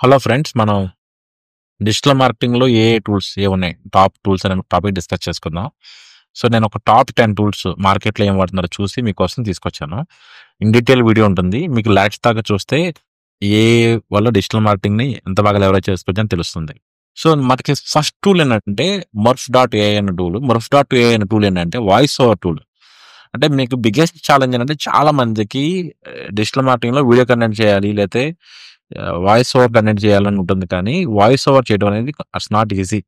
Hello friends, మనం digital మార్కెటింగ్‌లో ఏ tools ఏవున్నాయి? Top tools అనే topic discuss చేసుకుందాం. సో, నేను ఒక టాప్ 10 టూల్స్ మార్కెట్‌లో ఏం వాడుతున్నారో చూసి మీకోసం తీసుకొచ్చాను. ఇన్ డీటెయిల్ వీడియో ఉంటుంది. మీకు లాస్ట్ దాకా చూస్తే ఏ వల్ల డిజిటల్ మార్కెటింగ్‌ని ఎంత బాగా లెవరేజ్ చేసుకోవచ్చని తెలుస్తుంది. సో, మనకి ఫస్ట్ టూల్ ఏంటంటే మర్ఫ్ డాట్ ఏఐ అనే టూల్. మర్ఫ్ డాట్ ఏఐ అనే టూల్ ఏంటంటే వాయిస్ ఓవర్ టూల్. అంటే మీకు బిగ్గెస్ట్ ఛాలెంజ్ ఏంటంటే చాలా మందికి డిజిటల్ మార్కెటింగ్‌లో వీడియో కంటెంట్ చేయాలి లేతే వాయిస్ ఓవర్ కంటెంట్ చేయాలని ఉంటుంది. కానీ వాయిస్ ఓవర్ చేయడం అనేది ఇట్స్ నాట్ ఈజీ.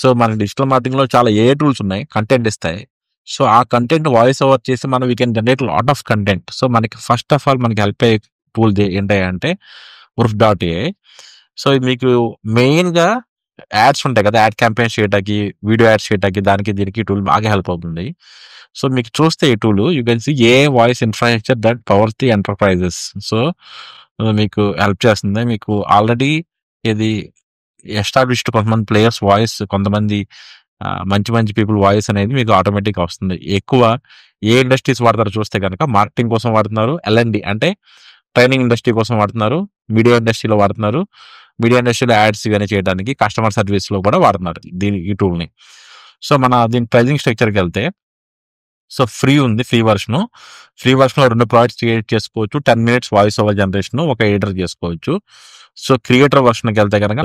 సో, మన డిజిటల్ మార్కెటింగ్‌లో చాలా ఏఐ టూల్స్ ఉన్నాయి. కంటెంట్ ఇస్తాయి. సో, ఆ కంటెంట్ వాయిస్ ఓవర్ చేసి మనం we can generate lot of content. So, మనకి ఫస్ట్ ఆఫ్ ఆల్ మనకి హెల్ప్ అయ్యే టూల్ ఏంటంటే ఉర్ఫ్ డాట్ ఏఐ. సో, ఇది మీకు మెయిన్‌గా యాడ్స్ ఉంటాయి కదా! యాడ్ క్యాంపెయిన్స్ చేయటానికి, వీడియో యాడ్స్ చేయటానికి దానికి దీనికి టూల్ బాగా హెల్ప్ అవుతుంది. సో, మీకు చూస్తే ఈ tool you can see AI voice infrastructure that powers the enterprises. So, మీకు హెల్ప్ చేస్తుంది. మీకు ఆల్రెడీ ఇది ఎస్టాబ్లిష్డ్ కొంతమంది ప్లేయర్స్ వాయిస్, కొంతమంది మంచి మంచి పీపుల్ వాయిస్ అనేది మీకు ఆటోమేటిక్‌గా వస్తుంది. ఎక్కువ ఏ ఇండస్ట్రీస్ వాడతారో చూస్తే గనక మార్కెటింగ్ కోసం వాడుతున్నారు. ఎల్&డి అంటే ట్రైనింగ్ ఇండస్ట్రీ కోసం వాడుతున్నారు. మీడియా ఇండస్ట్రీలో వాడుతున్నారు. మీడియా ఇండస్ట్రీలో యాడ్స్ ఇవన్నీ చేయడానికి, కస్టమర్ సర్వీస్‌లో కూడా వాడుతున్నారు ఈ టూల్‌ని. సో, దీని ప్రైజింగ్ స్ట్రక్చర్‌కెళ్తే సో, ఫ్రీ ఉంది. Free version. ఫ్రీ వెర్షన్‌లో 2 ప్రాజెక్ట్స్ క్రియేట్ చేసుకోవచ్చు. 10 మినిట్స్ వాయిస్ ఓవర్ జనరేషను, ఒక ఎడిటర్ చేసుకోవచ్చు. సో, క్రియేటర్ వెర్షన్‌కెళ్తే గనక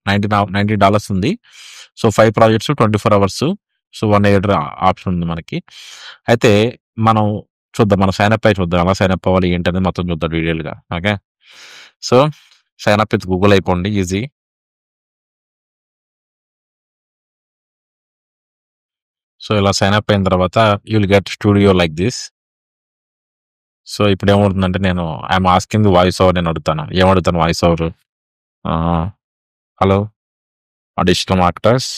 $90 ఉంది. So, 5 projects 24 hours. So, 1 editor option ఉంది మనకి. అయితే మనం చూద్దాం. మనం సైన్ అప్ అయ్యి చూద్దాం. ఎలా సైన్ అప్ అవ్వాలి ఏంటనేది మొత్తం చూద్దాం డీటెయిల్‌గా. Okay. So, sign up with Google అయిపోండి. ఈజీ. సో, ఇలా సైన్ అప్ అయిన తర్వాత you will get studio like this. So, ఇప్పుడేమవుతుందంటే నేను ఐయామ్ ఆస్కింగ్ వాయిస్ ఓవర్ నేను అడుగుతాను. ఏమడుగుతాను voice over? Hello digital marketers.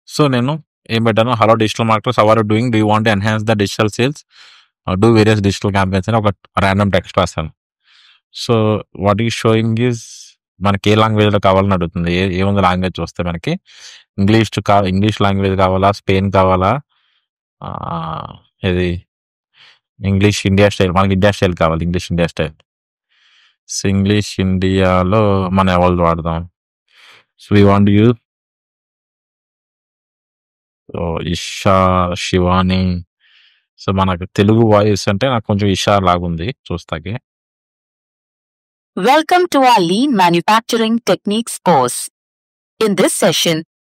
So, నేను ఏం పెట్టాను? Hello digital marketers, how are you doing? Do you want to enhance the digital sales? Do various digital campaigns అని ఒక రాండమ్ టెక్స్ట్ రాసాను. So, what is showing is మనకి ఏ లాంగ్వేజ్‌లో కావాలని అడుగుతుంది. ఏముంది లాంగ్వేజ్ చూస్తే మనకి ఇంగ్లీష్ లాంగ్వేజ్ కావాలా? స్పెయిన్ కావాలా? ఆహ్, ఇది ఇంగ్లీష్ ఇండియా స్టైల్. మనకి ఇండియా స్టైల్ కావాలి. English India style. So, English ఇండియాలో మనం ఎవరిది వాడదాం? So, we want to use Isha, Shivani. So, మనకు తెలుగు వాయిస్ అంటే నాకు కొంచెం ఇషా లాగుంది చూస్తాకి. Welcome to our Lean Manufacturing Techniques course. In this session,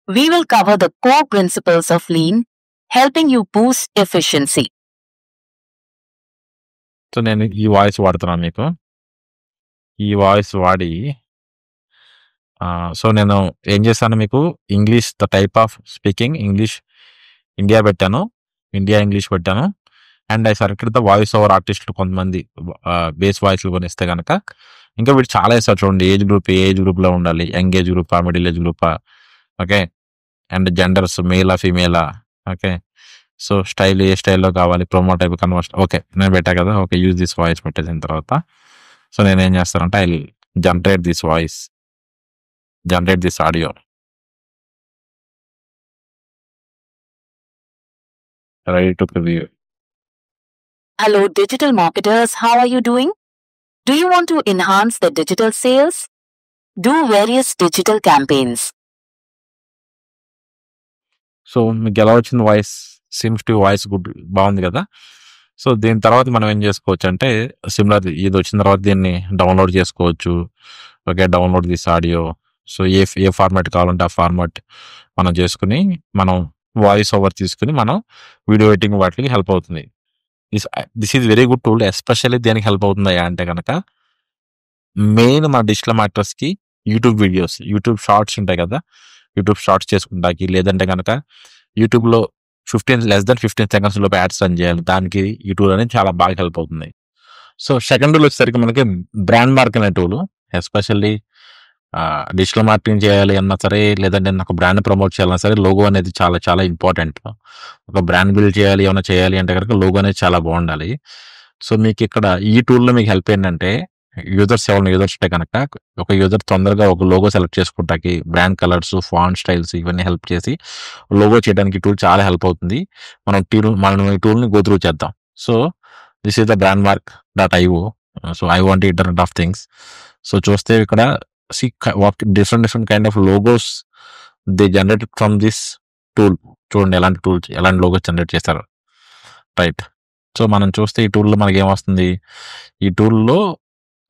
we will cover the core principles of Lean, helping you boost efficiency. So, నేను ఈ వాయిస్ వాడుతున్నాను మీకు. ఈ వాయిస్ వాడి సో, నేను ఏం చేశాను మీకు English the type of speaking English India పెట్టాను. ఇండియా ఇంగ్లీష్ పెట్టాను. And I selected the voice over ఆర్టిస్టులు కొంతమంది బేస్ వాయిస్‌లు కొనిస్తే గనక ఇంకా వీడు చాలా వేసారు చూడండి. ఏజ్ గ్రూప్ ఏ ఏజ్ గ్రూప్‌లో ఉండాలి? యంగ్ ఏజ్ గ్రూపా? మిడిల్ ఏజ్ గ్రూపా? ఓకే. అండ్ జెండర్స్ మేలా? ఫీమేలా? ఓకే. సో, స్టైల్ ఏ స్టైల్‌లో కావాలి? Promo type conversion. ఓకే. నేను పెట్టా కదా! ఓకే. యూజ్ దిస్ వాయిస్ పెట్టేసిన తర్వాత సో, నేనేం చేస్తానంటే I will generate this voice. Generate this audio. Ready to preview. Hello, digital marketers. How are you doing? Do you want to enhance the digital sales? Do various digital campaigns. So, మీకు ఎలా వచ్చింది voice? Seems to voice good బాగుంది కదా! So, దీని తర్వాత మనం ఏం చేసుకోవచ్చు అంటే సిమిలర్ ఇది వచ్చిన తర్వాత దీన్ని డౌన్లోడ్ చేసుకోవచ్చు. Okay. Download this audio. So, A format కావాలంటే ఆ ఫార్మాట్ మనం చేసుకుని మనం వాయిస్ ఓవర్ తీసుకుని మనం వీడియో ఎడిటింగ్ వాటికి హెల్ప్ అవుతుంది. This is very good tool. Especially దేనికి హెల్ప్ అవుతుందా అంటే కనుక మెయిన్ మన డిజిటల్ మార్కెటర్స్‌కి యూట్యూబ్ వీడియోస్, యూట్యూబ్ షార్ట్స్ ఉంటాయి కదా! యూట్యూబ్ షార్ట్స్ చేసుకుంటాకి లేదంటే గనక యూట్యూబ్‌లో లెస్ దెన్ 15 సెకండ్స్ లోపు యాడ్స్ రన్ చేయాలి. దానికి ఈ టూల్ అనేది చాలా బాగా హెల్ప్ అవుతుంది. సో, సెకండ్ టూల్ వచ్చేసరికి మనకి బ్రాండ్ మార్క్ అనే టూల్. ఎస్పెషల్లీ డిజిటల్ మార్కెటింగ్ చేయాలి అన్నా సరే, లేదంటే నాకు బ్రాండ్ ప్రమోట్ చేయాలన్నా సరే లోగో అనేది చాలా చాలా ఇంపార్టెంట్. ఒక బ్రాండ్ బిల్డ్ చేయాలి, ఏమైనా చేయాలి అంటే కనుక లోగో అనేది చాలా బాగుండాలి. సో మీకు ఇక్కడ ఈ టూల్‌లో మీకు హెల్ప్ ఏంటంటే ఎవరైనా యూజర్స్ ఉంటే గనక ఒక యూజర్ తొందరగా ఒక లోగో సెలెక్ట్ చేసుకుంటాకి బ్రాండ్ కలర్స్, ఫాంట్ స్టైల్స్ ఇవన్నీ హెల్ప్ చేసి లోగో చేయడానికి టూల్ చాలా హెల్ప్ అవుతుంది. మనం ఈ టూల్‌ని గో త్రూ చేద్దాం. So this is the brand mark dot IO. So I want internet of things. So చూస్తే ఇక్కడ different kind of logos they generated from this tool. చూడండి ఎలాంటి లోగోస్ జనరేట్ చేస్తారు. రైట్. సో మనం చూస్తే ఈ టూల్‌లో మనకేమొస్తుంది, ఈ టూల్‌లో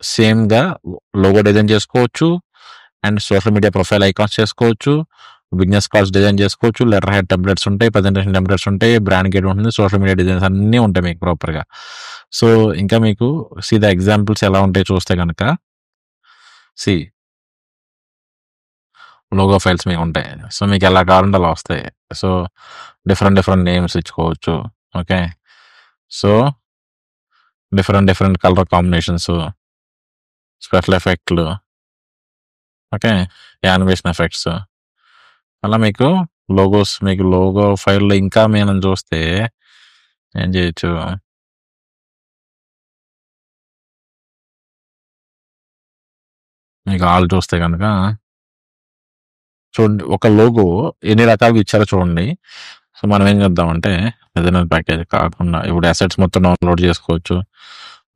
సేమ్‌గా లోగో డిజైన్ చేసుకోవచ్చు and social media profile icons చేసుకోవచ్చు, బిజినెస్ కార్డ్స్ డిజైన్ చేసుకోవచ్చు, లెటర్ హెడ్ టెంప్లెట్స్ ఉంటాయి, ప్రెజెంటేషన్ టెంప్లెట్స్ ఉంటాయి, బ్రాండ్ గైడ్ ఉంటుంది, సోషల్ మీడియా డిజైన్స్ అన్నీ ఉంటాయి మీకు ప్రాపర్‌గా. సో ఇంకా మీకు ద ఎగ్జాంపుల్స్ ఎలా ఉంటాయో చూస్తే గనక సీ లోగో ఫైల్స్ మీకు ఉంటాయి. సో మీకు ఎలా కావాలంటే అలా వస్తాయి. సో డిఫరెంట్ నేమ్స్ ఇచ్చుకోవచ్చు. Okay. So different colour combinations, special ఎఫెక్ట్‌లు, ఓకే, యానిమేషన్ ఎఫెక్ట్స్ అలా మీకు లోగో ఫైల్‌లో ఇంకా మనం చూస్తే ఏం చేయొచ్చు, మీకు ఆల్ చూస్తే గనక చూడండి ఒక లోగో ఎన్ని రకాలుగా ఇచ్చారో చూడండి. సో మనం ఏం చేద్దామంటే ఏదైనా ప్యాకేజ్ కాకుండా ఇప్పుడు అసెట్స్ మొత్తం డౌన్లోడ్ చేసుకోవచ్చు.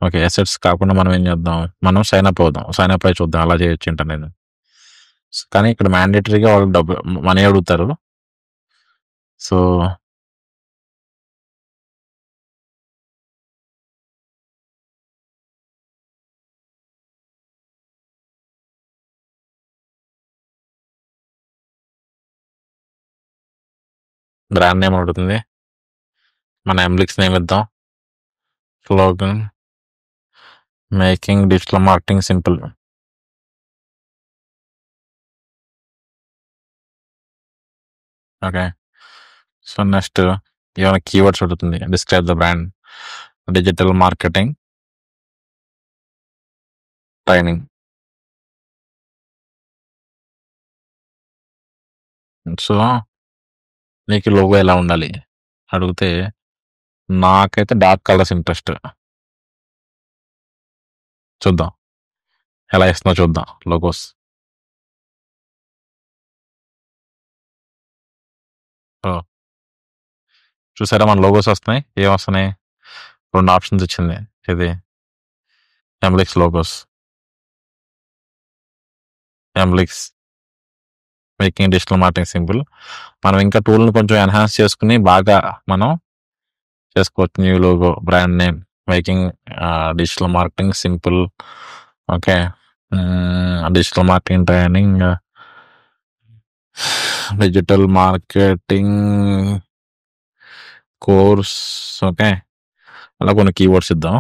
ఓకే. అసెట్స్ కాకుండా మనం ఏం చేద్దాం, మనం సైన్ అప్ అయి చూద్దాం అలా చేయొచ్చు ఇంటర్నెట్. కానీ ఇక్కడ మ్యాండేటరీగా వాళ్ళు మనీ అడుగుతారు. సో బ్రాండ్ నేమ్ అడుగుతుంది. మన ఎంబ్లిక్స్ నేమ్ ఇద్దాం. Slogan making digital marketing simple. Okay. So next ఏమైనా కీవర్డ్స్ అడుగుతుంది. Describe the brand, digital marketing training. So నీకు లోగో ఎలా ఉండాలి అడిగితే నాకైతే డార్క్ కలర్స్ ఇంట్రెస్ట్. చూద్దాం ఎలా ఇస్తుందో చూద్దాం లోగోస్. చూసారా మన లోగోస్ వస్తున్నాయి. ఏం వస్తున్నాయి, 2 ఆప్షన్స్ ఇచ్చింది. ఇది Emblix logos, Emblix making digital marketing simple. మనం ఇంకా టూల్ని కొంచెం ఎన్హాన్స్ చేసుకుని బాగా మనం చేసుకోవచ్చు. New logo, brand name, making digital marketing simple. Okay. Digital marketing training, digital marketing course. Okay. అలా కొన్ని కీవర్డ్స్ ఇద్దాం.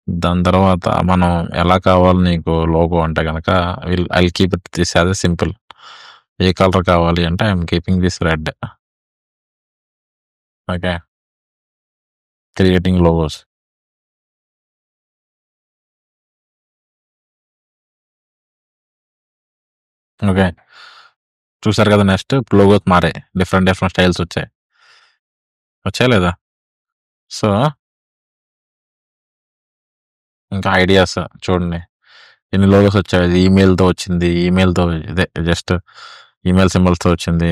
దాని తర్వాత మనం ఎలా కావాలి నీకు లోగో అంటే కనుక I keep it this as a simple. A colour కావాలి అంటే I'm keeping this red. Okay. Creating logos. Okay. చూసారు కదా. నెక్స్ట్ లోగోస్ మారాయి, డిఫరెంట్ స్టైల్స్ వచ్చాయి లేదా. సో ఇంకా ఐడియాస్ చూడండి ఎన్ని లోగోస్ వచ్చాయి. ఈమెయిల్తో వచ్చింది, ఈమెయిల్తో ఇదే జస్ట్ ఈమెయిల్ సింబల్స్తో వచ్చింది,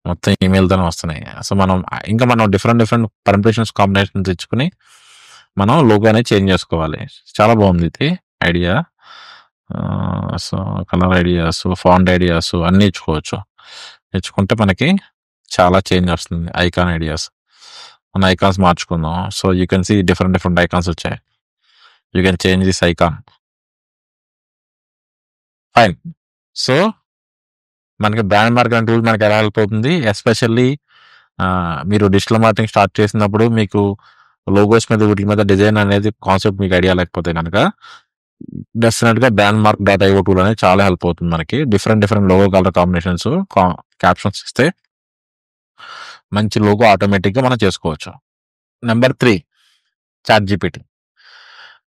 మొత్తం ఈమెయిల్తోనే వస్తున్నాయి. సో మనం డిఫరెంట్ పర్మిషన్స్ కాంబినేషన్స్ ఇచ్చుకుని మనం లోగో అనేది చేంజ్ చేసుకోవాలి. చాలా బాగుంది ఇది idea. So colour ideas, font ideas అన్నీ ఇచ్చుకుంటే మనకి చాలా చేంజ్ వస్తుంది. ఐకాన్ ఐడియాస్, మన ఐకాన్స్ మార్చుకుందాం. So you can see different icons వచ్చాయి. You can change this icon. Fine. So మనకి బ్రాండ్ మార్కెటింగ్ టూల్ మనకి ఎలా హెల్ప్ అవుతుంది, ఎస్పెషల్లీ మీరు డిజిటల్ మార్కెటింగ్ స్టార్ట్ చేసినప్పుడు మీకు లోగోస్ మీద వీటి మీద డిజైన్ అనేది కాన్సెప్ట్ మీకు ఐడియా లేకపోతే కనుక డెఫినెట్గా brand mark dot IO tool అనేది చాలా హెల్ప్ అవుతుంది. మనకి different logo colour combinations, captions ఇస్తే మంచి లోగో ఆటోమేటిక్గా మనం చేసుకోవచ్చు. Number 3 chat GPT.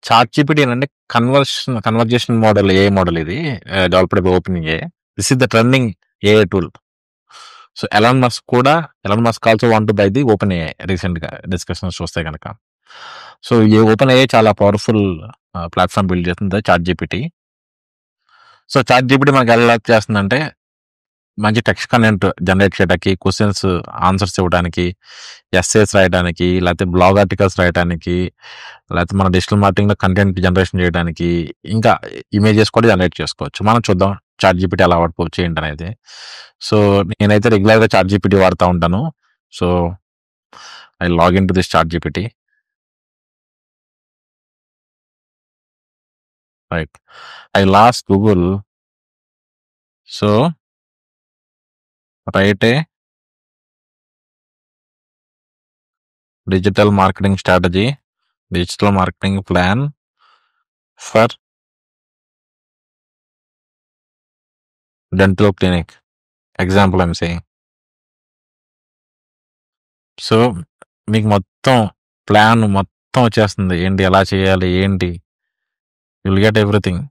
Chat GPT ఏంటంటే కన్వర్జేషన్ మోడల్, ఏ మోడల్ ఇది developed by open A. This is the trending AI tool. So Elon Musk also want to buy the open AI రీసెంట్గా discussions చూస్తే కనుక. So ఈ open AI చాలా powerful platform build చేస్తుంది chat GPT. So chat GPT మనకి ఎలా help చేస్తుందంటే మంచి టెక్స్ట్ కంటెంట్ జనరేట్ చేయడానికి, క్వశ్చన్స్ ఆన్సర్స్ ఇవ్వడానికి, ఎస్సేస్ రాయడానికి, లేకపోతే బ్లాగ్ ఆర్టికల్స్ రాయడానికి, లేకపోతే మన డిజిటల్ మార్కెటింగ్లో కంటెంట్ జనరేషన్ చేయడానికి, ఇంకా ఇమేజెస్ కూడా జనరేట్ చేసుకోవచ్చు. మనం చూద్దాం చాట్ జీపీటీ ఎలా వాడుకోవచ్చు ఏంటనేది. సో నేనైతే రెగ్యులర్గా చాట్ జీపీటీ వాడుతూ ఉంటాను. So I log in to this chat GPT. Right, I lost Google. So write a digital marketing strategy, digital marketing plan for dental clinic. Example I'm saying. So మీకు మొత్తం plan మొత్తం వచ్చేస్తుంది, ఏంటి ఎలా చేయాలి ఏంటి, you'll get everything.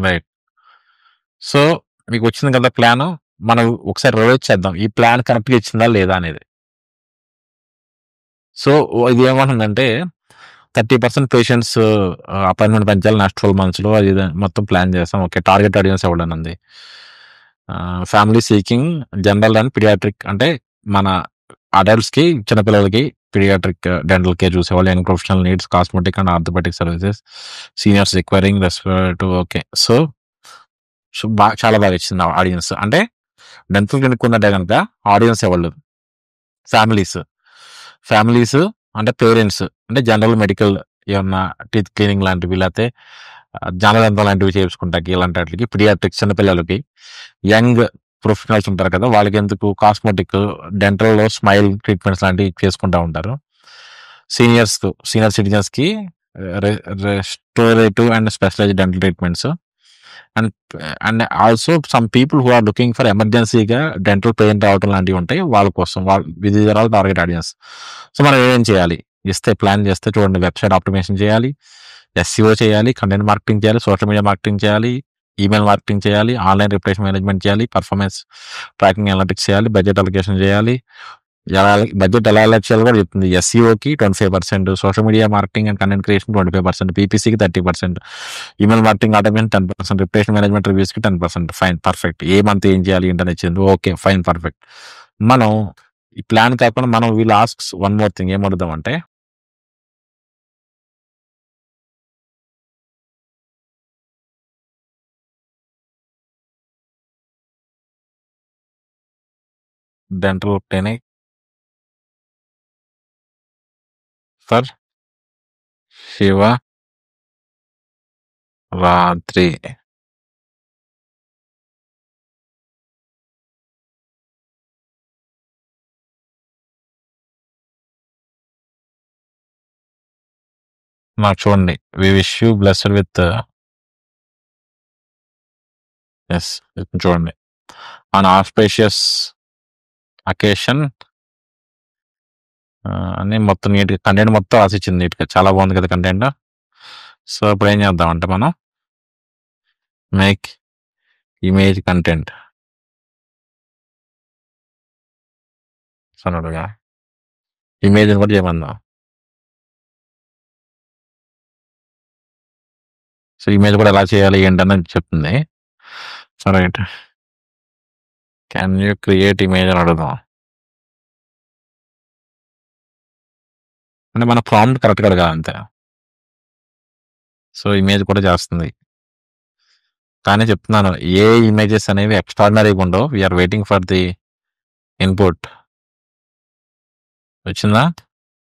Right, so మీకు వచ్చింది కదా ప్లాన్, మనం ఒకసారి రివైజ్ చేద్దాం ఈ ప్లాన్ కరెక్ట్గా ఇచ్చిందా లేదా అనేది. సో ఇది ఏమంటుందంటే 30% పేషెంట్స్ అపాయింట్మెంట్ పెంచాలి నెక్స్ట్ 12 monthsలో, అది మొత్తం ప్లాన్ చేస్తాం. ఓకే, టార్గెట్ ఆడియన్స్ ఎవడనుంది, family seeking general and paediatric, అంటే మన అడల్ట్స్కి చిన్నపిల్లలకి పిడియాట్రిక్ డెంటల్ కేర్ చూసేవాళ్ళు, young professional needs, cosmetic and orthopaedic services, seniors requiring restorative. Okay, so చాలా బాగా ఇచ్చింది ఆడియన్స్. అంటే డెంటల్ క్లినిక్ ఉందంటే కనుక ఆడియన్స్ ఎవరు, ఫ్యామిలీస్ అంటే పేరెంట్స్, అంటే జనరల్ మెడికల్ ఏమన్నా టీత్ క్లీనింగ్ లాంటివి, లేకపోతే జ్ఞానదంతం లాంటివి చేసుకుంటాకి, ఇలాంటి వాటికి, పిడియాట్రిక్ చిన్నపిల్లలకి, యంగ్ ప్రొఫెషనల్స్ ఉంటారు కదా వాళ్ళకి ఎందుకు, కాస్మెటిక్, డెంటల్లో స్మైల్ ట్రీట్మెంట్స్ లాంటివి చేసుకుంటూ ఉంటారు, సీనియర్ సిటిజన్స్కి restorative and specialised dental treatments, and also some people who are looking for ఎమర్జెన్సీగా డెంటల్ పెయిన్ రావడం లాంటివి ఉంటాయి, వాళ్ళ కోసం ఇది టార్గెట్ ఆడియన్స్. సో మనం ఏం చేయాలి, ప్లాన్ చేస్తే చూడండి, వెబ్సైట్ ఆప్టిమేషన్ చేయాలి, SEO చేయాలి, కంటెంట్ మార్కెటింగ్ చేయాలి, సోషల్ మీడియా మార్కెటింగ్ చేయాలి, ఈమెయిల్ మార్కెటింగ్ చేయాలి, ఆన్లైన్ రిప్యుటేషన్ మేనేజ్మెంట్ చేయాలి, పర్ఫార్మెన్స్ ట్రాకింగ్ అనలిటిక్స్ చేయాలి, బడ్జెట్ అలొకేషన్ చేయాలి. బడ్జెట్ ఎలా అలర్ట్ చేయాలి కూడా చెప్తుంది. SEOకి 25%, social media marketing and content creation 25%, PPCకి 30%, email marketing automation 10%, reputation management రివ్యూస్కి 10%. Fine, perfect. ఏ మంత్ ఏం చేయాలి ఏంటని ఇచ్చింది. Okay, fine, perfect. మనం ఈ ప్లాన్ కాకుండా మనం వీళ్ళు ఆస్క్స్ వన్ మోర్ థింగ్ ఏం అడుగుదాం అంటే, డెంటల్ క్లినిక్ ఫర్ శివరాత్రి. నాకు చూడండి, we wish you blessed with చూడండి, ఆన్ ఆస్పేషియస్ అకేషన్ అని మొత్తం నీట్గా కంటెంట్ మొత్తం రాసిచ్చింది నీట్గా, చాలా బాగుంది కదా కంటెంట్. సో ఇప్పుడు ఏం చేద్దామంటే మనం మేక్ ఇమేజ్ కంటెంట్ సన్నడుగా ఇమేజ్ కూడా చేయమందాం. సో ఇమేజ్ కూడా ఎలా చేయాలి ఏంటని చెప్తుంది. So right, can you create image అని అడుగుదాం. అంటే మన ప్రాంప్ట్ కరెక్ట్గా అడగాలి అంతే. సో ఇమేజ్ కూడా చేస్తుంది, కానీ చెప్తున్నాను ఏ ఇమేజెస్ అనేవి ఎక్స్ట్రాడినరీగా ఉండవు. We are waiting for the input. వచ్చిందా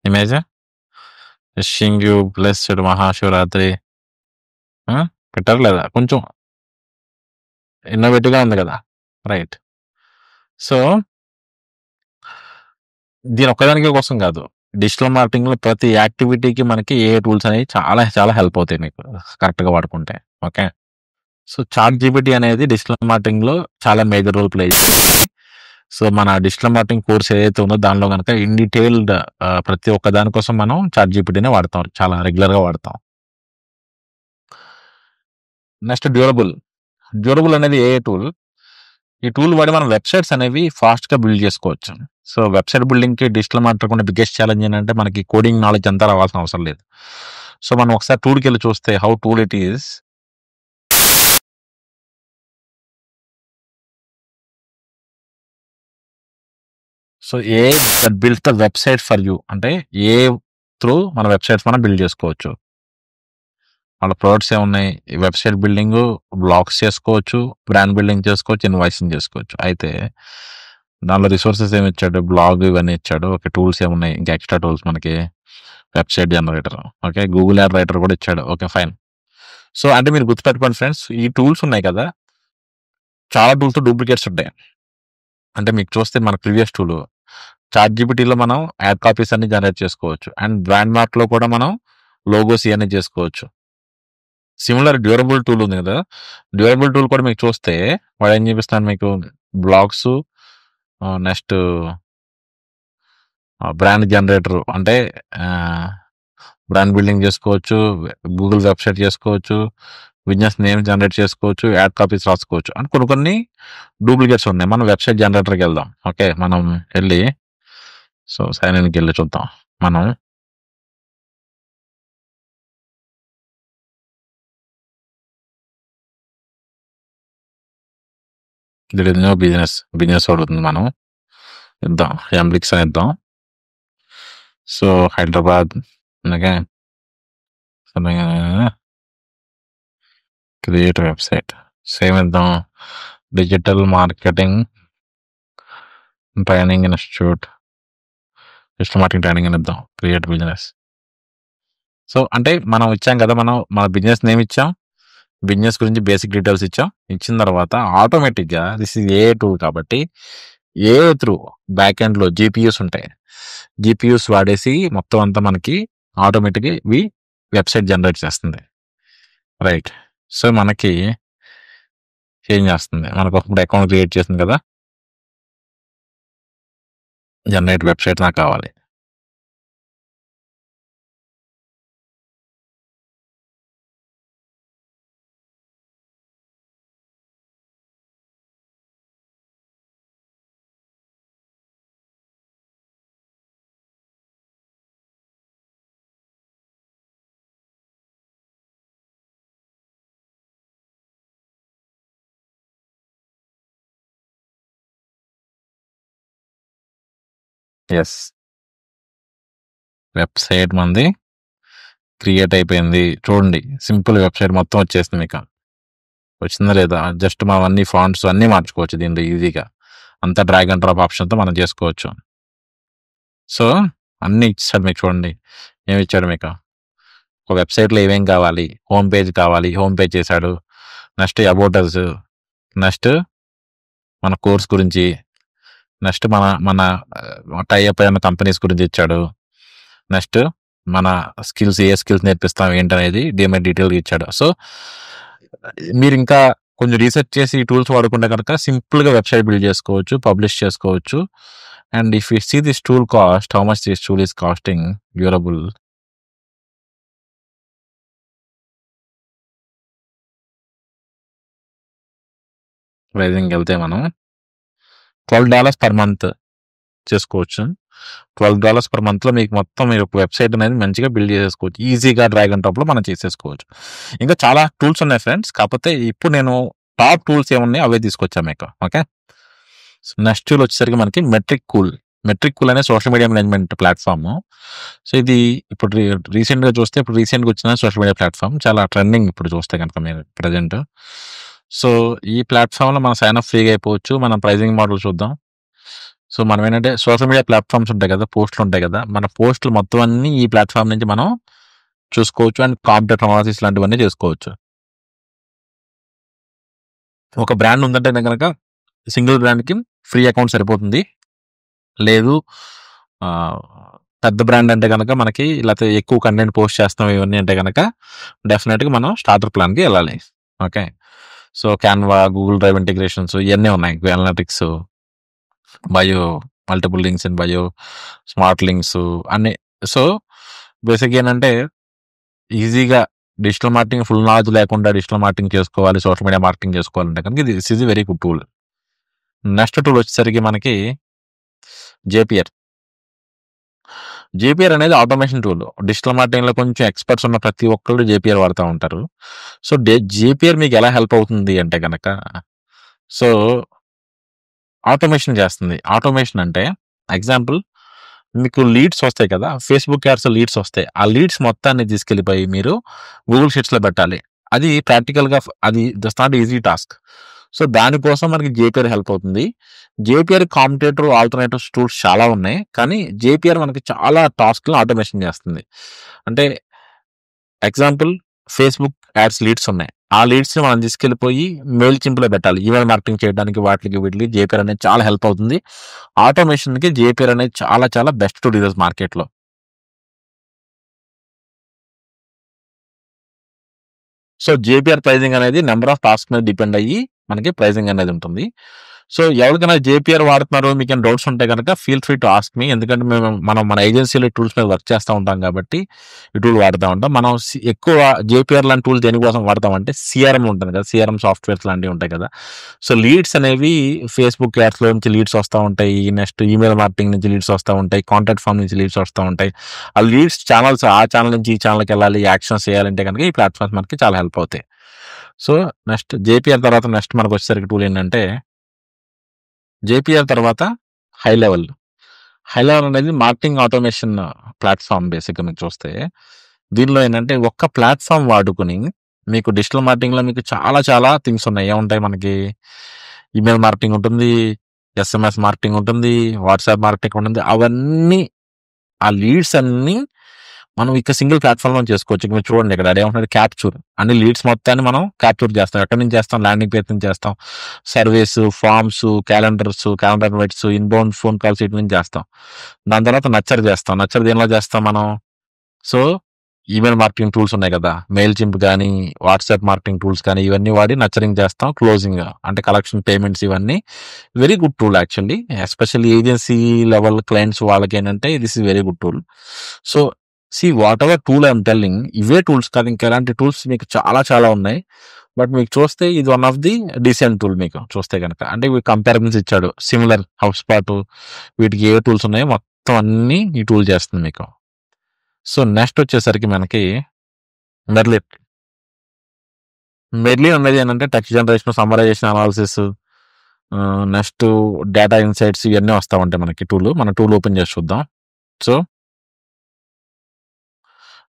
image? Wishing you blessed Mahashivratri పెట్టారు లేదా? కొంచెం ఇన్నోవేటివ్గా ఉంది కదా. రైట్, సో దీని ఒక్కదానికి కోసం కాదు, డిజిటల్ మార్కెటింగ్లో ప్రతి యాక్టివిటీకి మనకి ఏ టూల్స్ అనేవి చాలా చాలా హెల్ప్ అవుతాయి మీకు కరెక్ట్గా వాడుకుంటే. ఓకే, సో చాట్ జీపీటీ అనేది డిజిటల్ మార్కెటింగ్లో చాలా మేజర్ రోల్ ప్లే చేస్తుంది. సో మన డిజిటల్ మార్కెటింగ్ కోర్స్ ఏదైతే ఉందో దానిలో కనుక ఇన్ డీటెయిల్డ్ ప్రతి ఒక్క దానికోసం మనం చాట్ జీపీటీనే వాడతాం, చాలా రెగ్యులర్గా వాడతాం. నెక్స్ట్ డ్యూరబుల్ అనేది ఏ టూల్. ఈ టూల్ వాడి మనం వెబ్సైట్స్ అనేవి ఫాస్ట్గా బిల్డ్ చేసుకోవచ్చు. సో వెబ్సైట్ బిల్డింగ్కి డిజిటల్ మార్కెటింగ్ బిగ్గెస్ట్ ఛాలెంజ్ ఏంటంటే మనకి కోడింగ్ నాలెడ్జ్ అంతా రావాల్సిన అవసరం లేదు. సో మనం ఒకసారి టూల్కి వెళ్ళి చూస్తే how tool it is. So A that build the website for you అంటే ఏ త్రూ మన వెబ్సైట్స్ మనం బిల్డ్ చేసుకోవచ్చు. వాళ్ళ ప్రొడక్ట్స్ ఏమున్నాయి, వెబ్సైట్ బిల్డింగ్, బ్లాగ్స్ చేసుకోవచ్చు, బ్రాండ్ బిల్డింగ్ చేసుకోవచ్చు, ఇన్వాయిసింగ్ చేసుకోవచ్చు. అయితే దానిలో రిసోర్సెస్ ఏమి ఇచ్చాడు, బ్లాగ్ ఇవన్నీ ఇచ్చాడు. ఓకే, టూల్స్ ఏమున్నాయి, ఇంకా ఎక్స్ట్రా టూల్స్ మనకి website generator, okay, Google add writer కూడా ఇచ్చాడు. Okay fine. సో అంటే మీరు గుర్తుపెట్టుకోండి ఫ్రెండ్స్, ఈ టూల్స్ ఉన్నాయి కదా, చాలా టూల్స్ డూప్లికేట్స్ ఉంటాయి. అంటే మీకు చూస్తే మన ప్రీవియస్ టూల్ చాట్ జీపీటీలో మనం యాడ్ కాపీస్ అన్ని జనరేట్ చేసుకోవచ్చు, అండ్ బ్రాండ్ మార్క్లో కూడా మనం లోగోస్ ఇవన్నీ చేసుకోవచ్చు. సిమిలర్ డ్యూరబుల్ టూల్ ఉంది కదా, డ్యూరబుల్ టూల్ కూడా మీకు చూస్తే వాడు ఏం చూపిస్తాను మీకు, బ్లాగ్స్, నెక్స్ట్ బ్రాండ్ జనరేటర్ అంటే బ్రాండ్ బిల్డింగ్ చేసుకోవచ్చు, గూగుల్ వెబ్సైట్ చేసుకోవచ్చు, బిజినెస్ నేమ్ జనరేట్ చేసుకోవచ్చు, యాడ్ కాపీస్ రాసుకోవచ్చు అని కొన్ని డూప్లికేట్స్ ఉన్నాయి. మనం వెబ్సైట్ జనరేటర్కి వెళ్దాం. ఓకే, మనం వెళ్ళి సో సైన్ ఇన్కి వెళ్ళి చూద్దాం. మనం బిజినెస్ అడుగుతుంది, మనం ఇద్దాం, ఎంబ్లిక్స్ అని ఇద్దాం. So Hyderabad, okay, create website, same ఇద్దాం, digital marketing training institute, digital marketing training అని ఇద్దాం, క్రియేట్ బిజినెస్. సో అంటే మనం ఇచ్చాం కదా, మనం మన బిజినెస్ నేమ్ ఇచ్చాం, బిజినెస్ గురించి బేసిక్ డీటెయిల్స్ ఇచ్చాం. ఇచ్చిన తర్వాత ఆటోమేటిక్గా దిస్ ఇస్ ఏ టూల్ కాబట్టి ఏ త్రూ బ్యాక్ ఎండ్లో జీపీయూస్ ఉంటాయి, జీపీయూస్ వాడేసి మొత్తం అంతా మనకి ఆటోమేటిక్గా ఇవి వెబ్సైట్ జనరేట్ చేస్తుంది. రైట్. సో మనకి ఏం చేస్తుంది, మనకు ఒక అకౌంట్ క్రియేట్ చేసింది కదా, జనరేట్ వెబ్సైట్ నాకు కావాలి. ఎస్, వెబ్సైట్ మంది క్రియేట్ అయిపోయింది. చూడండి, సింపుల్ వెబ్సైట్ మొత్తం వచ్చేసింది. మీకు వచ్చిందా లేదా? జస్ట్ మనం అన్ని ఫాంట్స్ అన్నీ మార్చుకోవచ్చు దీంట్లో ఈజీగా, అంతా డ్రాగ్ అండ్ డ్రాప్ ఆప్షన్తో మనం చేసుకోవచ్చు. సో అన్నీ ఇచ్చాడు మీకు, చూడండి ఏమి ఇచ్చాడు మీకు. ఒక వెబ్సైట్లో ఏమేం కావాలి, హోమ్ పేజ్ కావాలి, హోమ్ పేజ్ చేశాడు. నెక్స్ట్ అబౌట్ అస్, నెక్స్ట్ మన కోర్స్ గురించి, నెక్స్ట్ మన మన టైఅప్ అయిన కంపెనీస్ గురించి ఇచ్చాడు. నెక్స్ట్ మన స్కిల్స్, ఏ స్కిల్స్ నేర్పిస్తాం ఏంటనేది దీని డీటెయిల్గా ఇచ్చాడు. సో మీరు ఇంకా కొంచెం రీసెర్చ్ చేసి ఈ టూల్స్ వాడుకుంటే కనుక సింపుల్గా వెబ్సైట్ బిల్డ్ చేసుకోవచ్చు, పబ్లిష్ చేసుకోవచ్చు. And if you see this tool cost, how much this tool is costing, durable, pricing వెళ్తే మనం $12 పర్ మంత్ చేసుకోవచ్చు. $12 పర్ మంత్లో మీకు మొత్తం మీరు వెబ్సైట్ అనేది మంచిగా బిల్డ్ చేసేసుకోవచ్చు, ఈజీగా డ్రాగ్ అండ్ డ్రాప్లో మనం చేసేసుకోవచ్చు. ఇంకా చాలా టూల్స్ ఉన్నాయి ఫ్రెండ్స్, కాకపోతే ఇప్పుడు నేను టాప్ టూల్స్ ఏమున్నాయి అవే తీసుకొచ్చాను మీకు. ఓకే, నెక్స్ట్ టూల్ వచ్చేసరికి మనకి మెట్రిక్ కూల్ అనే social media management platform. So ఇది ఇప్పుడు రీసెంట్గా చూస్తే, ఇప్పుడు రీసెంట్గా వచ్చిన సోషల్ మీడియా ప్లాట్ఫామ్, చాలా ట్రెండింగ్ ఇప్పుడు చూస్తే కనుక మీరు ప్రజెంట్. సో ఈ ప్లాట్ఫామ్లో మనం సైన్ అప్ ఫ్రీగా అయిపోవచ్చు. మనం ప్రైజింగ్ మోడల్ చూద్దాం. సో మనం ఏంటంటే సోషల్ మీడియా ప్లాట్ఫామ్స్ ఉంటాయి కదా, పోస్టులు ఉంటాయి కదా, మన పోస్టులు మొత్తం అన్ని ఈ ప్లాట్ఫామ్ నుంచి మనం చూసుకోవచ్చు, అండ్ కాంపిటేటర్ అనాలిసిస్ లాంటివన్నీ చేసుకోవచ్చు. ఒక బ్రాండ్ ఉందంటే కనుక సింగిల్ బ్రాండ్కి ఫ్రీ అకౌంట్ సరిపోతుంది. లేదు పెద్ద బ్రాండ్ అంటే కనుక మనకి, లేకపోతే ఎక్కువ కంటెంట్ పోస్ట్ చేస్తాం ఇవన్నీ అంటే కనుక డెఫినెట్గా మనం స్టార్టర్ ప్లాన్కి వెళ్ళాలి. Okay, so Canva, Google drive integrations ఇవన్నీ ఉన్నాయి, analytics, bio, multiple links in bio, smart links అన్నీ. సో బేసిక్ ఏంటంటే ఈజీగా డిజిటల్ మార్కెటింగ్ ఫుల్ నాలెడ్జ్ లేకుండా డిజిటల్ మార్కెటింగ్ చేసుకోవాలి, సోషల్ మీడియా మార్కెటింగ్ చేసుకోవాలంటే కనుక this is very good tool. Next tool వచ్చేసరికి మనకి జేపీఆర్. జేపీఆర్ అనేది ఆటోమేషన్ టూల్. డిజిటల్ మార్కెటింగ్లో కొంచెం ఎక్స్పర్ట్స్ ఉన్న ప్రతి ఒక్కళ్ళు జేపీఆర్ వాడుతూ ఉంటారు. సో జేపీఆర్ మీకు ఎలా హెల్ప్ అవుతుంది అంటే కనుక, సో ఆటోమేషన్ చేస్తుంది. ఆటోమేషన్ అంటే ఎగ్జాంపుల్, మీకు లీడ్స్ వస్తాయి కదా, ఫేస్బుక్ యాడ్స్ లీడ్స్ వస్తాయి. ఆ లీడ్స్ మొత్తాన్ని తీసుకెళ్ళిపోయి మీరు గూగుల్ షీట్స్లో పెట్టాలి. అది ప్రాక్టికల్గా అది that's not easy task. So దానికోసం మనకి జేపీఆర్ హెల్ప్ అవుతుంది. జేపీఆర్ కాంపిటేటర్ ఆల్టర్నేటివ్స్ టూల్స్ చాలా ఉన్నాయి, కానీ జేపీఆర్ మనకి చాలా టాస్క్లు ఆటోమేషన్ చేస్తుంది. అంటే ఎగ్జాంపుల్, ఫేస్బుక్ యాడ్స్ లీడ్స్ ఉన్నాయి. ఆ లీడ్స్ని మనం తీసుకెళ్ళిపోయి మెయిల్ చింపులో పెట్టాలి. ఈమెయిల్ మార్కెటింగ్ చేయడానికి వీటికి జేపీఆర్ అనేది చాలా హెల్ప్ అవుతుంది. ఆటోమేషన్కి జేపీఆర్ అనేది చాలా చాలా బెస్ట్ టూల్ ఈరోజు మార్కెట్లో. సో జేపీఆర్ ప్రైజింగ్ అనేది నెంబర్ ఆఫ్ టాస్క్ మీద డిపెండ్ అయ్యి మనకి ప్రైజింగ్ అనేది ఉంటుంది. సో ఎవరికైనా జేపీఆర్ వాడుతున్నారు, మీకు ఏమైనా డౌట్స్ ఉంటే కనుక feel free to ask me. ఎందుకంటే మనం మన ఏజెన్సీలో టూల్స్ మీద వర్క్ చేస్తూ ఉంటాం కాబట్టి ఈ టూల్ వాడుతూ ఉంటాం. మనం ఎక్కువ జేపీఆర్ లాంటి టూల్ దేనికోసం వాడతామంటే సిఆర్ఎం ఉంటుంది కదా, సిఆర్ఎం సాఫ్ట్వేర్స్ లాంటివి ఉంటాయి కదా. సో లీడ్స్ అనేవి ఫేస్బుక్ యాడ్స్లో నుంచి లీడ్స్ వస్తూ ఉంటాయి, నెక్స్ట్ ఈమెయిల్ మార్కెటింగ్ నుంచి లీడ్స్ వస్తూ ఉంటాయి, కాంటాక్ట్ ఫామ్ నుంచి లీడ్స్ వస్తూ ఉంటాయి. ఆ లీడ్స్ ఛానల్స్, ఆ ఛానల్ నుంచి ఈ ఛానల్కి వెళ్ళాలి, యాక్షన్స్ చేయాలంటే కనుక ఈ ప్లాట్ఫామ్స్ మనకి చాలా హెల్ప్ అవుతాయి. సో నెక్స్ట్ జేపీఆర్ తర్వాత నెక్స్ట్ మనకు వచ్చేసరికి టూల్ ఏంటంటే, జేపీఆర్ తర్వాత హై లెవెల్. హై లెవెల్ అనేది మార్కెటింగ్ ఆటోమేషన్ ప్లాట్ఫామ్. బేసిక్గా మీకు చూస్తే దీనిలో ఏంటంటే ఒక్క ప్లాట్ఫామ్ వాడుకుని మీకు డిజిటల్ మార్కెటింగ్లో మీకు చాలా చాలా థింగ్స్ ఉన్నాయి. ఏముంటాయి మనకి? ఈమెయిల్ మార్కెటింగ్ ఉంటుంది, ఎస్ఎంఎస్ మార్కెటింగ్ ఉంటుంది, వాట్సాప్ మార్కెటింగ్ ఉంటుంది. అవన్నీ ఆ లీడ్స్ అన్నీ మనం ఇక సింగిల్ ప్లాట్ఫామ్ లో చేసుకోవచ్చు. మీరు చూడండి ఇక్కడ అదేమంటే క్యాప్చూర్. అన్ని లీడ్స్ మొత్తాన్ని మనం క్యాప్చూర్ చేస్తాం. ఎక్కడి నుంచి చేస్తాం? ల్యాండింగ్ పేజ్ నుంచి చేస్తాం. Surveys, forms, calendar invites, inbound phone calls వీటి నుంచి చేస్తాం. దాని తర్వాత నచ్చర్ చేస్తాం. నచ్చర్ దేనిలో చేస్తాం మనం? సో ఈమెయిల్ మార్కెటింగ్ టూల్స్ ఉన్నాయి కదా, మెయిల్ చింప్ కానీ వాట్సాప్ మార్కెటింగ్ టూల్స్ కానీ ఇవన్నీ వాడి నచ్చరింగ్ చేస్తాం. క్లోజింగ్ అంటే కలెక్షన్, పేమెంట్స్, ఇవన్నీ very good tool actually. Especially agency level clients వాళ్ళకి ఏంటంటే this is very good tool. So what ever tool I'm telling, ఇవే టూల్స్ కాదు, ఇంకా ఎలాంటి టూల్స్ మీకు చాలా చాలా ఉన్నాయి. బట్ మీకు చూస్తే ఇది one of the decent tool. మీకు చూస్తే కనుక అంటే ఇవి కంపారిజన్స్ ఇచ్చాడు, సిమిలర్ హబ్స్పాట్ వీటికి ఏ టూల్స్ ఉన్నాయో మొత్తం అన్ని ఈ టూల్ చేస్తుంది మీకు. సో నెక్స్ట్ వచ్చేసరికి మనకి మెర్లీ అనేది ఏంటంటే text generation, summarisation, analysis, next data insights ఇవన్నీ వస్తూ ఉంటాయి మనకి టూల్. మన టూల్ ఓపెన్ చేసి చూద్దాం. సో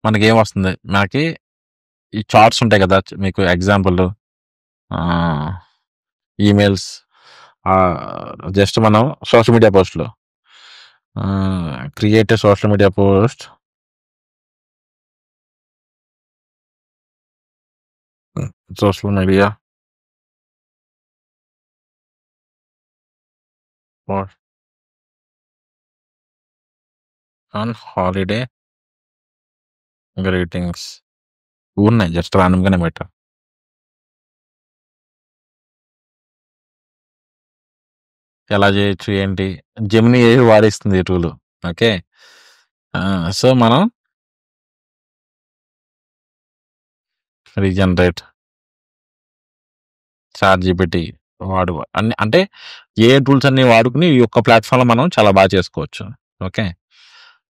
మనకి ఏం వస్తుంది? మనకి ఈ చార్ట్స్ ఉంటాయి కదా, మీకు ఎగ్జాంపుల్ ఈమెయిల్స్, జస్ట్ మనం సోషల్ మీడియా పోస్ట్లో create social media post, social media post on holiday greetings ఉన్నాయి. జస్ట్ రాండమ్గానే పెట్టా. ఎలా చేయొచ్చు ఏంటి? జెమినీ వాడిస్తుంది ఈ టూల్. ఓకే, సో మనం రీజనరేట్, చాట్‌జీపీటీ అన్ని అంటే ఏ టూల్స్ అన్ని వాడుకుని ఈ ఒక్క ప్లాట్ఫామ్లో మనం చాలా బాగా చేసుకోవచ్చు. ఓకే,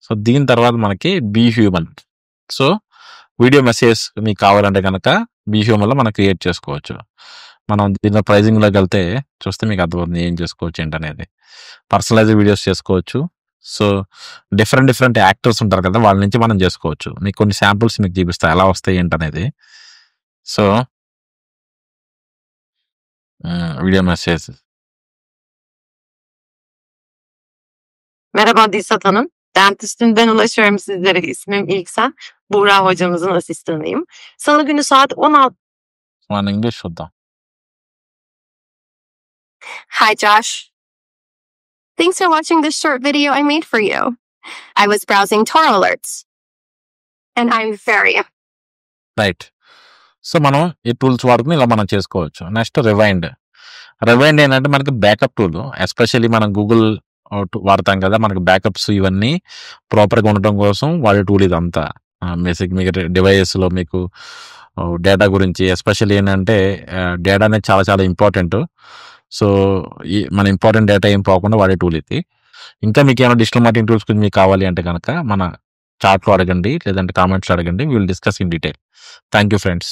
సో దీని తర్వాత మనకి be human. So video message మీకు కావాలంటే కనుక బీ హ్యూమన్లో మనం క్రియేట్ చేసుకోవచ్చు. మనం దీనిలో ప్రైజింగ్లోకి వెళ్తే చూస్తే మీకు అర్థమవుతుంది ఏం చేసుకోవచ్చు ఏంటనేది. పర్సనలైజ్ వీడియోస్ చేసుకోవచ్చు. సో డిఫరెంట్ యాక్టర్స్ ఉంటారు కదా, వాళ్ళ నుంచి మనం చేసుకోవచ్చు. మీకు కొన్ని శాంపుల్స్ మీకు చూపిస్తా ఎలా వస్తాయి ఏంటనేది. So video message. Merhaba Dilsat Hanım. Dentistimden ulaşıyorum sizlere. İsmim İlksen. Buğra hocamızın asistanıyım. Salı günü saat 16. మన ఇంగ్లీష్ చూద్దాం. Hi, Josh. Thanks for watching this short video I made for you. I was browsing Toro alerts, and I'm very right. So మనం ఈ tools వాడుకుని ఇలా మనం చేసుకోవచ్చు. Next rewind. Rewind ఏంటంటే మనకి బ్యాకప్ టూల్. ఎస్పెషల్లీ మనం గూగుల్ వాడతాం కదా, మనకి బ్యాకప్స్ ఇవన్నీ ప్రాపర్గా ఉండటం కోసం వాడే టూల్ ఇదంతా. బేసిక్ మీకు డివైజెస్లో మీకు డేటా గురించి ఎస్పెషల్లీ ఏంటంటే డేటా అనేది చాలా చాలా ఇంపార్టెంట్. సో మన ఇంపార్టెంట్ డేటా ఏం పోకుండా వాడే టూల్ ఇది. ఇంకా మీకు ఏమైనా డిజిటల్ మార్కెటింగ్ టూల్స్ గురించి మీకు కావాలి అంటే కనుక మన చాట్లో అడగండి, లేదంటే కామెంట్స్లో అడగండి. Will discuss in detail. Thank you friends.